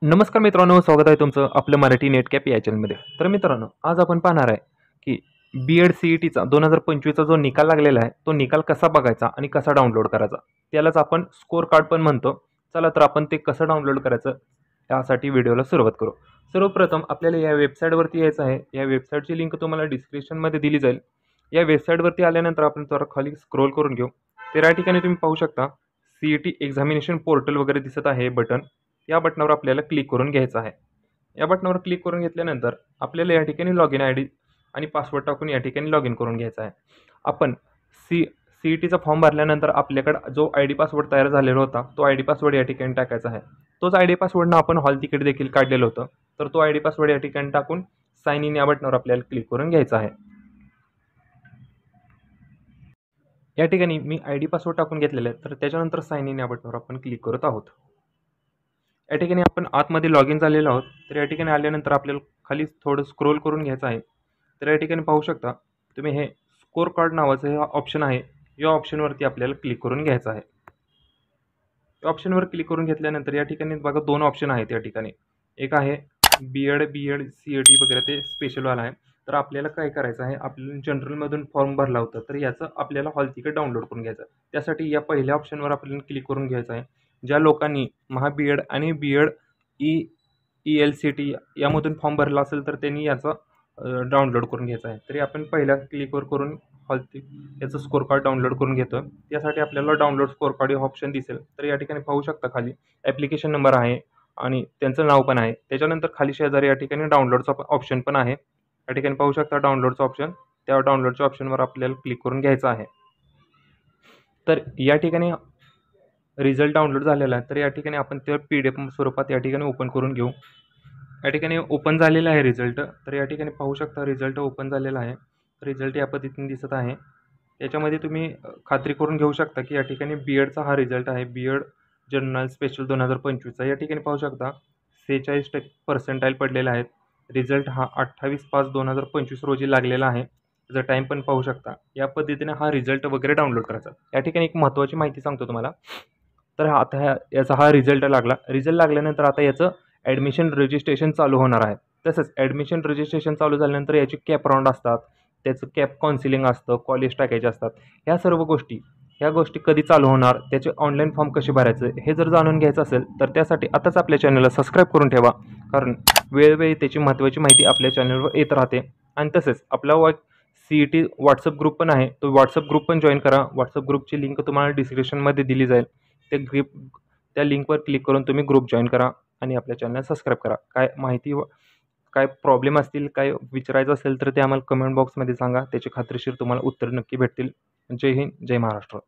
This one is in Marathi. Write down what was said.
नमस्कार मित्रांनो, स्वागत आहे तुमचं आपलं मराठी नेट कॅप या चॅनलमध्ये. तर मित्रांनो, आज आपण पाहणार आहे की बी-एड सी-ई-टीचा 2025चा जो निकाल लागलेला आहे, तो निकाल कसा बघायचा आणि कसा डाउनलोड करायचा. त्यालाच आपण स्कोर कार्ड पण म्हणतो. चला तर आपण ते कसं डाउनलोड करायचं यासाठी व्हिडिओला सुरुवात करू. सर्वप्रथम आपल्याला या वेबसाईटवरती यायचं आहे. या वेबसाईटची लिंक तुम्हाला डिस्क्रिप्शनमध्ये दिली जाईल. या वेबसाईटवरती आल्यानंतर आपण जरा खाली स्क्रोल करून घेऊ. तर या ठिकाणी तुम्ही पाहू शकता सी-ई-टी एक्झामिनेशन पोर्टल वगैरे दिसत आहे बटन. या बटनावर आपल्याला क्लिक करून घ्यायचं आहे. या बटनावर क्लिक करून घेतल्यानंतर आपल्याला या ठिकाणी लॉगिन आय डी आणि पासवर्ड टाकून या ठिकाणी लॉगिन करून घ्यायचं आहे. आपण सी-ई-टीचा फॉर्म भरल्यानंतर आपल्याकडे जो आय डी पासवर्ड तयार झालेला होता, तो आय डी पासवर्ड या ठिकाणी टाकायचा आहे. तोच आय डी पासवर्डनं आपण हॉल तिकीट देखील काढलेलं होतं. तर तो आय डी पासवर्ड या ठिकाणी टाकून साइन इन या बटनावर आपल्याला क्लिक करून घ्यायचं आहे. या ठिकाणी मी आय डी पासवर्ड टाकून घेतलेला आहे. तर त्याच्यानंतर साइन इन या बटनावर आपण क्लिक करत आहोत. या ठिकाणी आपण आतमध्ये लॉग इन झालेलो आहोत. तर या ठिकाणी आल्यानंतर आपल्याला खाली थोडं स्क्रोल करून घ्यायचं आहे. तर या ठिकाणी पाहू शकता तुम्ही हे स्कोर कार्ड नावाचं हे ऑप्शन आहे. या ऑप्शनवरती आपल्याला क्लिक करून घ्यायचं आहे. या ऑप्शनवर क्लिक करून घेतल्यानंतर या ठिकाणी बघा दोन ऑप्शन आहेत या ठिकाणी. एक आहे बी-एड सी-ई-टी वगैरे ते स्पेशलवाला आहे. तर आपल्याला काय करायचं आहे, आपल्याला जनरलमधून फॉर्म भरला होता, तर याचं आपल्याला हॉल तिकीट डाउनलोड करून घ्यायचं आहे. त्यासाठी या पहिल्या ऑप्शनवर आपल्याला क्लिक करून घ्यायचं आहे. ज्या लोकांनी बी-एड आणि बी-एड ई-एल-सी-टी यामधून फॉर्म भरला असेल तर त्यांनी याचा डाउनलोड करून घ्यायचा आहे. तरी आपण पहिल्या क्लिकवर करून याचं स्कोर कार्ड डाउनलोड करून घेतो. त्यासाठी आपल्याला डाउनलोड स्कोर कार्ड हे ऑप्शन दिसेल. तर या ठिकाणी पाहू शकता खाली ॲप्लिकेशन नंबर आहे आणि त्यांचं नाव पण आहे. त्याच्यानंतर खाली शेजारी या ठिकाणी डाउनलोडचा ऑप्शन पण आहे. या ठिकाणी पाहू शकता डाउनलोडचा ऑप्शन. त्या डाउनलोडच्या ऑप्शनवर आपल्याला क्लिक करून घ्यायचं आहे. तर या ठिकाणी रिझल्ट डाउनलोड झालेला आहे. तर या ठिकाणी आपण ते PDF स्वरूपात या ठिकाणी ओपन करून घेऊ. या ठिकाणी ओपन झालेला आहे रिझल्ट. तर या ठिकाणी पाहू शकता रिझल्ट ओपन झालेला आहे. रिझल्ट या पद्धतीने दिसत आहे. याच्यामध्ये तुम्ही खात्री करून घेऊ शकता की या ठिकाणी बी-एडचा हा रिझल्ट आहे. बी-एड जनरल स्पेशल 2025चा. या ठिकाणी पाहू शकता 46% पडलेले आहेत. रिझल्ट हा 28/5/2025 रोजी लागलेला आहे. त्याचा टाईम पण पाहू शकता. या पद्धतीने हा रिझल्ट वगैरे डाउनलोड करायचा. या ठिकाणी एक महत्त्वाची माहिती सांगतो तुम्हाला. तर आता याचा हा रिझल्ट लागला. रिझल्ट लागल्यानंतर आता याचं ॲडमिशन रजिस्ट्रेशन चालू होणार आहे. तसंच ॲडमिशन रजिस्ट्रेशन चालू झाल्यानंतर याची कॅप राऊंड असतात, त्याचं कॅप काउन्सिलिंग असतं, कॉलेज टाकायचे असतात. ह्या गोष्टी कधी चालू होणार, त्याचे ऑनलाईन फॉर्म कसे भरायचे हे जर जाणून घ्यायचं असेल तर त्यासाठी आताच आपल्या चॅनलला सबस्क्राईब करून ठेवा. कारण वेळोवेळी त्याची महत्त्वाची माहिती आपल्या चॅनलवर येत राहते. आणि तसेच आपला सी-ई-टी व्हॉट्सअप ग्रुप पण आहे. तो व्हॉट्सअप ग्रुप पण जॉईन करा. व्हॉट्सअप ग्रुपची लिंक तुम्हाला डिस्क्रिप्शनमध्ये दिली जाईल. त्या लिंकवर क्लिक करून तुम्ही ग्रुप जॉईन करा आणि आपल्या चॅनलला सबस्क्राईब करा. काय माहिती काय प्रॉब्लेम असतील, काय विचारायचं असेल तर ते आम्हाला कमेंट बॉक्समध्ये सांगा. त्याची खात्रीशीर तुम्हाला उत्तर नक्की भेटतील. जय हिंद, जय महाराष्ट्र.